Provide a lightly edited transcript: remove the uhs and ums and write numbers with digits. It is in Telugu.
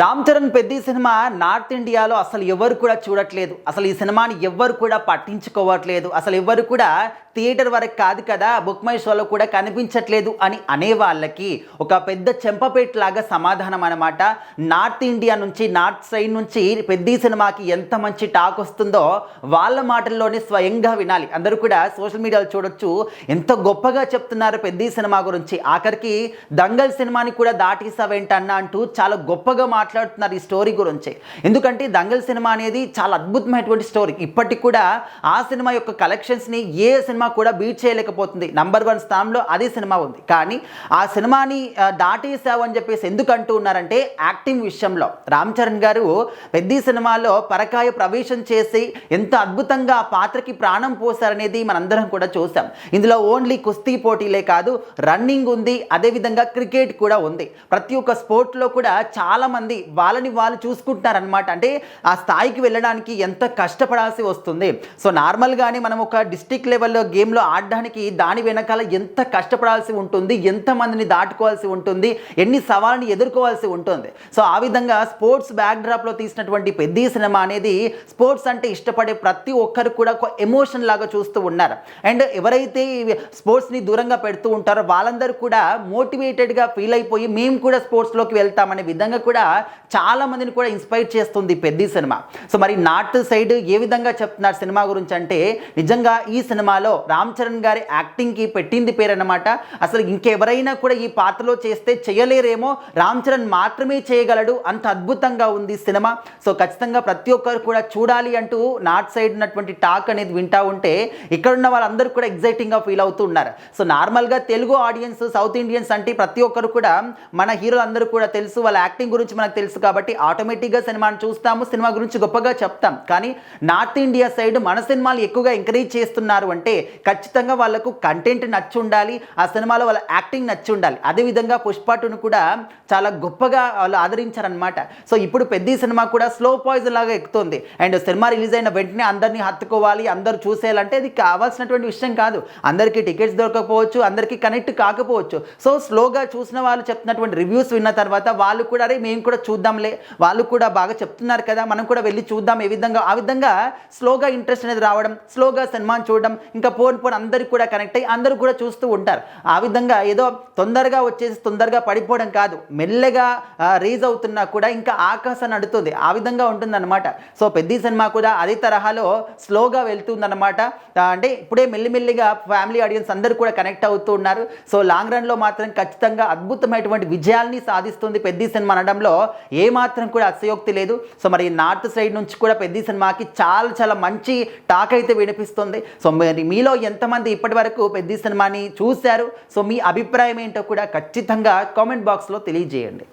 రామ్ చరణ్ పెద్ద సినిమా నార్త్ ఇండియాలో అసలు ఎవరు కూడా చూడట్లేదు. అసలు ఈ సినిమాని ఎవ్వరు కూడా పట్టించుకోవట్లేదు. అసలు ఎవ్వరు కూడా థియేటర్ వరకు కాదు కదా, బుక్ మై షోలో కూడా కనిపించట్లేదు అని అనే వాళ్ళకి ఒక పెద్ద చెంపపేట లాగా సమాధానం అనమాట. నార్త్ ఇండియా నుంచి, నార్త్ సైడ్ నుంచి పెద్ద సినిమాకి ఎంత మంచి టాక్ వస్తుందో వాళ్ళ మాటల్లోనే స్వయంగా వినాలి. అందరూ కూడా సోషల్ మీడియాలో చూడొచ్చు ఎంత గొప్పగా చెప్తున్నారు పెద్ద సినిమా గురించి. ఆఖరికి దంగల్ సినిమాని కూడా దాటేసావేంటన్నా అంటూ చాలా గొప్పగా మాట్లాడుతున్నారు ఈ స్టోరీ గురించి. ఎందుకంటే దంగల్ సినిమా అనేది చాలా అద్భుతమైనటువంటి స్టోరీ. ఇప్పటికి కూడా ఆ సినిమా యొక్క కలెక్షన్స్ని ఏ సినిమా కూడా బీట్ చేయలేకపోతుంది. నంబర్ 1 స్థానంలో అదే సినిమా ఉంది. కానీ ఆ సినిమాని దాటేసావు అని చెప్పేసి ఎందుకు అంటూ ఉన్నారంటే యాక్టింగ్ విషయంలో రామ్ చరణ్ గారు పెద్ద సినిమాలో పరకాయ ప్రవేశం చేసి ఎంత అద్భుతంగా ఆ పాత్రకి ప్రాణం పోసారనేది మనందరం కూడా చూసాం. ఇందులో ఓన్లీ కుస్తీ పోటీలే కాదు, రన్నింగ్ ఉంది, అదేవిధంగా క్రికెట్ కూడా ఉంది. ప్రతి ఒక్క స్పోర్ట్లో కూడా చాలా మంది వాళ్ళని వాళ్ళు చూసుకుంటున్నారనమాట. అంటే ఆ స్థాయికి వెళ్ళడానికి ఎంత కష్టపడాల్సి వస్తుంది. సో నార్మల్గానే మనం ఒక డిస్ట్రిక్ట్ లెవెల్లో గేమ్లో ఆడడానికి దాని వెనకాల ఎంత కష్టపడాల్సి ఉంటుంది, ఎంతమందిని దాటుకోవాల్సి ఉంటుంది, ఎన్ని సవాళ్ళని ఎదుర్కోవాల్సి ఉంటుంది. సో ఆ విధంగా స్పోర్ట్స్ బ్యాక్డ్రాప్లో తీసినటువంటి పెద్ద సినిమా అనేది స్పోర్ట్స్ అంటే ఇష్టపడే ప్రతి ఒక్కరు కూడా ఒక ఎమోషన్ లాగా చూస్తూ ఉన్నారు. అండ్ ఎవరైతే స్పోర్ట్స్ని దూరంగా పెడుతూ ఉంటారో వాళ్ళందరూ కూడా మోటివేటెడ్గా ఫీల్ అయిపోయి మేము కూడా స్పోర్ట్స్లోకి వెళ్తామనే విధంగా కూడా చాలా మందిని కూడా ఇన్స్పైర్ చేస్తుంది పెద్ద సినిమా. సో మరి నార్త్ సైడ్ ఏ విధంగా చెప్తున్నారు సినిమా గురించి అంటే నిజంగా ఈ సినిమాలో రామ్ చరణ్ గారి యాక్టింగ్కి పెట్టింది పేరు అన్నమాట. అసలు ఇంకెవరైనా కూడా ఈ పాత్రలో చేస్తే చేయలేరేమో, రామ్ చరణ్ మాత్రమే చేయగలడు, అంత అద్భుతంగా ఉంది సినిమా. సో ఖచ్చితంగా ప్రతి ఒక్కరు కూడా చూడాలి అంటూ నార్త్ సైడ్ ఉన్నటువంటి టాక్ అనేది వింటా ఉంటే ఇక్కడున్న వాళ్ళందరూ కూడా ఎగ్జైటింగ్గా ఫీల్ అవుతూ ఉన్నారు. సో నార్మల్గా తెలుగు ఆడియన్స్, సౌత్ ఇండియన్స్ అంటే ప్రతి ఒక్కరు కూడా మన హీరోలు అందరూ కూడా తెలుసు, వాళ్ళ యాక్టింగ్ గురించి మనకు తెలుసు కాబట్టి ఆటోమేటిక్గా సినిమాను చూస్తాము, సినిమా గురించి గొప్పగా చెప్తాం. కానీ నార్త్ ఇండియా సైడ్ మన సినిమాలు ఎక్కువగా ఎంకరేజ్ చేస్తున్నారు అంటే ఖచ్చితంగా వాళ్ళకు కంటెంట్ నచ్చి ఉండాలి, ఆ సినిమాలో వాళ్ళ యాక్టింగ్ నచ్చి ఉండాలి. అదేవిధంగా పుష్ప 2ను కూడా చాలా గొప్పగా వాళ్ళు ఆదరించారనమాట. సో ఇప్పుడు పెద్ద సినిమా కూడా స్లో పాయిజన్ లాగా ఎక్కుతుంది. అండ్ సినిమా రిలీజ్ అయిన వెంటనే అందరినీ హత్తుకోవాలి, అందరూ చూసేయాలంటే అది కావాల్సినటువంటి విషయం కాదు. అందరికీ టికెట్స్ దొరకకపోవచ్చు, అందరికీ కనెక్ట్ కాకపోవచ్చు. సో స్లోగా చూసిన వాళ్ళు చెప్తున్నటువంటి రివ్యూస్ విన్న తర్వాత వాళ్ళు కూడా అరే మేము కూడా చూద్దాంలే, వాళ్ళు కూడా బాగా చెప్తున్నారు కదా, మనం కూడా వెళ్ళి చూద్దాం, ఆ విధంగా స్లోగా ఇంట్రెస్ట్ అనేది రావడం, స్లోగా సినిమాని చూడడం, ఇంకా పోన్ అందరికీ కూడా కనెక్ట్ అయ్యి అందరూ కూడా చూస్తూ ఉంటారు. ఆ విధంగా ఏదో తొందరగా వచ్చేసి తొందరగా పడిపోవడం కాదు, మెల్లగా రీజ్ అవుతున్నా కూడా ఇంకా ఆకాశాన్ని అడుతుంది, ఆ విధంగా ఉంటుందన్నమాట. సో పెద్ద సినిమా కూడా అదే తరహాలో స్లోగా వెళ్తుందన్నమాట. అంటే ఇప్పుడే మెల్లిమెల్లిగా ఫ్యామిలీ ఆడియన్స్ అందరూ కూడా కనెక్ట్ అవుతూ ఉన్నారు. సో లాంగ్ రన్లో మాత్రం ఖచ్చితంగా అద్భుతమైనటువంటి విజయాల్ని సాధిస్తుంది పెద్ద సినిమా అనడంలో ఏమాత్రం కూడా అతిశయోక్తి లేదు. సో మరి నార్త్ సైడ్ నుంచి కూడా పెద్ద సినిమాకి చాలా చాలా మంచి టాక్ అయితే వినిపిస్తుంది. సో మరి మీలో ఎంతమంది ఇప్పటి వరకు పెద్ద సినిమాని చూశారు? సో మీ అభిప్రాయం ఏంటో కూడా ఖచ్చితంగా కామెంట్ బాక్స్లో తెలియజేయండి.